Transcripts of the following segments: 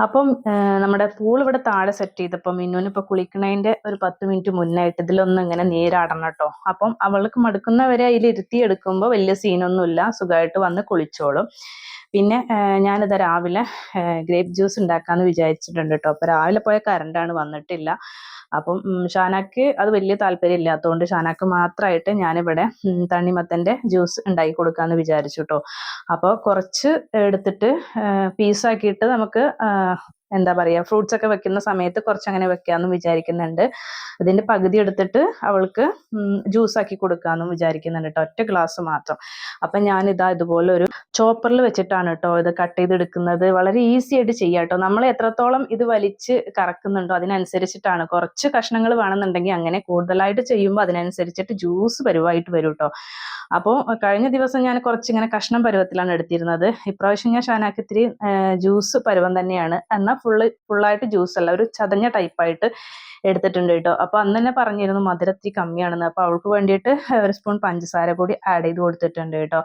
അപ്പം നമ്മുടെ പൂൾ ഇവിടെ താഴെ സെറ്റ് ചെയ്തപ്പോൾ മിന്നുവിനിപ്പോൾ കുളിക്കണതിൻ്റെ ഒരു 10 മിനിറ്റ് മുന്നായിട്ട് ഇതിലൊന്നും ഇങ്ങനെ നീരാടണം കേട്ടോ. അപ്പം അവൾക്ക് മടുക്കുന്നവരെ അതിലിരുത്തി എടുക്കുമ്പോൾ വലിയ സീനൊന്നുമില്ല, സുഖമായിട്ട് വന്ന് കുളിച്ചോളും. പിന്നെ ഞാനിത് രാവിലെ ഗ്രേപ്പ് ജ്യൂസ് ഉണ്ടാക്കാമെന്ന് വിചാരിച്ചിട്ടുണ്ട് കേട്ടോ. അപ്പോൾ രാവിലെ പോയ കറണ്ടാണ്, വന്നിട്ടില്ല. അപ്പം ഷാനാക്ക് അത് വലിയ താല്പര്യം ഇല്ലാത്തതുകൊണ്ട് ഷാനാക്ക് മാത്രമായിട്ട് ഞാനിവിടെ തണ്ണിമത്തൻ്റെ ജ്യൂസ് ഉണ്ടാക്കി കൊടുക്കാമെന്ന് വിചാരിച്ചു കേട്ടോ. അപ്പോൾ കുറച്ച് എടുത്തിട്ട് പീസാക്കിയിട്ട് നമുക്ക് എന്താ പറയുക, ഫ്രൂട്ട്സ് ഒക്കെ വെക്കുന്ന സമയത്ത് കുറച്ച് അങ്ങനെ വെക്കാമെന്ന് വിചാരിക്കുന്നുണ്ട്. അതിൻ്റെ പകുതി എടുത്തിട്ട് അവൾക്ക് ജ്യൂസാക്കി കൊടുക്കാമെന്നും വിചാരിക്കുന്നുണ്ട് കേട്ടോ, ഒറ്റ ഗ്ലാസ് മാത്രം. അപ്പം ഞാനിതാ ഇതുപോലെ ഒരു ചോപ്പറിൽ വെച്ചിട്ടാണ് കേട്ടോ ഇത് കട്ട് ചെയ്തെടുക്കുന്നത്. വളരെ ഈസി ആയിട്ട് ചെയ്യാം കേട്ടോ. നമ്മൾ എത്രത്തോളം ഇത് വലിച്ച് കറക്കുന്നുണ്ടോ അതിനനുസരിച്ചിട്ടാണ്. കുറച്ച് കഷ്ണങ്ങൾ വേണമെന്നുണ്ടെങ്കിൽ അങ്ങനെ, കൂടുതലായിട്ട് ചെയ്യുമ്പോൾ അതിനനുസരിച്ചിട്ട് ജ്യൂസ് പരുവായിട്ട് വരും കേട്ടോ. അപ്പോൾ കഴിഞ്ഞ ദിവസം ഞാൻ കുറച്ചിങ്ങനെ കഷ്ണം പരുവത്തിലാണ് എടുത്തിരുന്നത്. ഇപ്രാവശ്യം ഞാൻ ഷാനാക്ക് ഇത്തിരി ജ്യൂസ് പരുവം തന്നെയാണ്, എന്നാൽ ഫുള്ളായിട്ട് ജ്യൂസ് അല്ല, ഒരു ചതഞ്ഞ ടൈപ്പായിട്ട് എടുത്തിട്ടുണ്ട് കേട്ടോ. അപ്പോൾ അന്ന് തന്നെ പറഞ്ഞിരുന്നു മധുരം ഇത്തിരി കമ്മിയാണെന്ന്. അപ്പോൾ അവൾക്ക് വേണ്ടിയിട്ട് ഒരു സ്പൂൺ പഞ്ചസാര കൂടി ആഡ് ചെയ്ത് കൊടുത്തിട്ടുണ്ട് കേട്ടോ.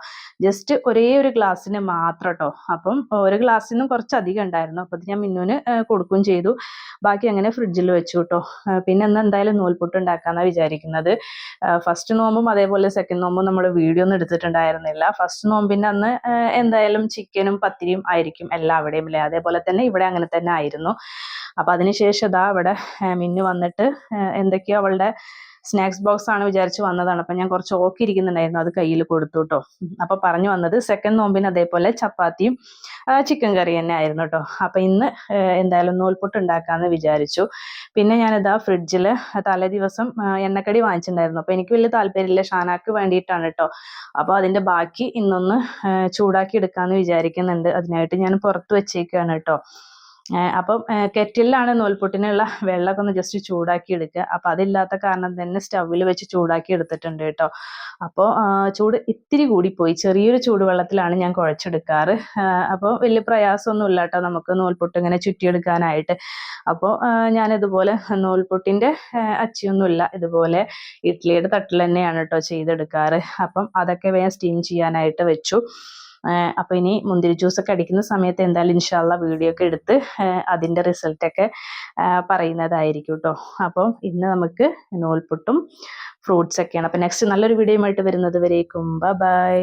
ജസ്റ്റ് ഒരേ ഒരു ഗ്ലാസ്സിന് മാത്രം കേട്ടോ. അപ്പം ഒരു ഗ്ലാസ്സിനും കുറച്ച് അധികം ഉണ്ടായിരുന്നു. അപ്പോൾ അത് ഞാൻ മിന്നുവിന് കൊടുക്കുകയും ചെയ്തു. ബാക്കി അങ്ങനെ ഫ്രിഡ്ജിൽ വെച്ചു കേട്ടോ. പിന്നെ ഇന്ന് എന്തായാലും നൂൽപുട്ട് ഉണ്ടാക്കാമെന്നാണ് വിചാരിക്കുന്നത്. ഫസ്റ്റ് നോമ്പും അതേപോലെ സെക്കൻഡ് നോമ്പും നമ്മൾ വീഡിയോ ഒന്നും എടുത്തിട്ടുണ്ടായിരുന്നില്ല. ഫസ്റ്റ് നോമ്പിൻ്റെ അന്ന് എന്തായാലും ചിക്കനും പത്തിരിയും ആയിരിക്കും എല്ലാവിടെയും അല്ലേ, അതേപോലെ തന്നെ ഇവിടെ അങ്ങനെ തന്നെ ആയിരുന്നു. അപ്പം അതിനുശേഷം ഇതാ ഇവിടെ മിന്നു വന്നിട്ട് എന്തൊക്കെയോ അവളുടെ സ്നാക്സ് ബോക്സ് ആണ് വിചാരിച്ച് വന്നതാണ്. അപ്പം ഞാൻ കുറച്ച് ഓക്കിയിരിക്കുന്നുണ്ടായിരുന്നു, അത് കയ്യിൽ കൊടുത്തു കേട്ടോ. അപ്പോൾ പറഞ്ഞു വന്നത് സെക്കൻഡ് നോമ്പിന് അതേപോലെ ചപ്പാത്തിയും ചിക്കൻ കറി തന്നെ ആയിരുന്നു കേട്ടോ. അപ്പം ഇന്ന് എന്തായാലും നൂൽപുട്ട് ഉണ്ടാക്കാമെന്ന് വിചാരിച്ചു. പിന്നെ ഞാനിതാ ഫ്രിഡ്ജിൽ തലേ ദിവസം എണ്ണക്കടി വാങ്ങിച്ചിട്ടുണ്ടായിരുന്നു. അപ്പോൾ എനിക്ക് വലിയ താല്പര്യമില്ല, ഷാനാക്ക് വേണ്ടിയിട്ടാണ് കേട്ടോ. അപ്പോൾ അതിൻ്റെ ബാക്കി ഇന്നൊന്ന് ചൂടാക്കി എടുക്കാമെന്ന് വിചാരിക്കുന്നുണ്ട്. അതിനായിട്ട് ഞാൻ പുറത്ത് വെച്ചേക്കുകയാണ് കേട്ടോ. അപ്പം കെറ്റിലാണ് നൂൽപുട്ടിനുള്ള വെള്ളമൊക്കെ ഒന്ന് ജസ്റ്റ് ചൂടാക്കി എടുക്കുക. അപ്പം അതില്ലാത്ത കാരണം തന്നെ സ്റ്റൗവിൽ വെച്ച് ചൂടാക്കി എടുത്തിട്ടുണ്ട് കേട്ടോ. അപ്പോൾ ചൂട് ഇത്തിരി കൂടിപ്പോയി, ചെറിയൊരു ചൂടുവെള്ളത്തിലാണ് ഞാൻ കുഴച്ചെടുക്കാറ്. അപ്പോൾ വലിയ പ്രയാസമൊന്നുമില്ല കേട്ടോ നമുക്ക് നൂൽപുട്ട് ഇങ്ങനെ ചുറ്റിയെടുക്കാനായിട്ട്. അപ്പോൾ ഞാനിതുപോലെ നൂൽപുട്ടിൻ്റെ അച്ചിയൊന്നുമില്ല, ഇതുപോലെ ഇഡ്ഡലിയുടെ തട്ടിൽ തന്നെയാണ് കേട്ടോ ചെയ്തെടുക്കാറ്. അപ്പം അതൊക്കെ വേഗം സ്റ്റീം ചെയ്യാനായിട്ട് വെച്ചു. അപ്പോൾ ഇനി മുന്തിരി ജ്യൂസൊക്കെ അടിക്കുന്ന സമയത്ത് എന്തായാലും ഇൻഷാല്ല വീഡിയോ ഒക്കെ എടുത്ത് അതിൻ്റെ റിസൾട്ടൊക്കെ പറയുന്നതായിരിക്കും കേട്ടോ. അപ്പോൾ ഇന്ന് നമുക്ക് നൂൽപുട്ടും ഫ്രൂട്ട്സൊക്കെയാണ്. അപ്പോൾ നെക്സ്റ്റ് നല്ലൊരു വീഡിയോയുമായിട്ട് വരുന്നത് വരേക്കും ബൈ.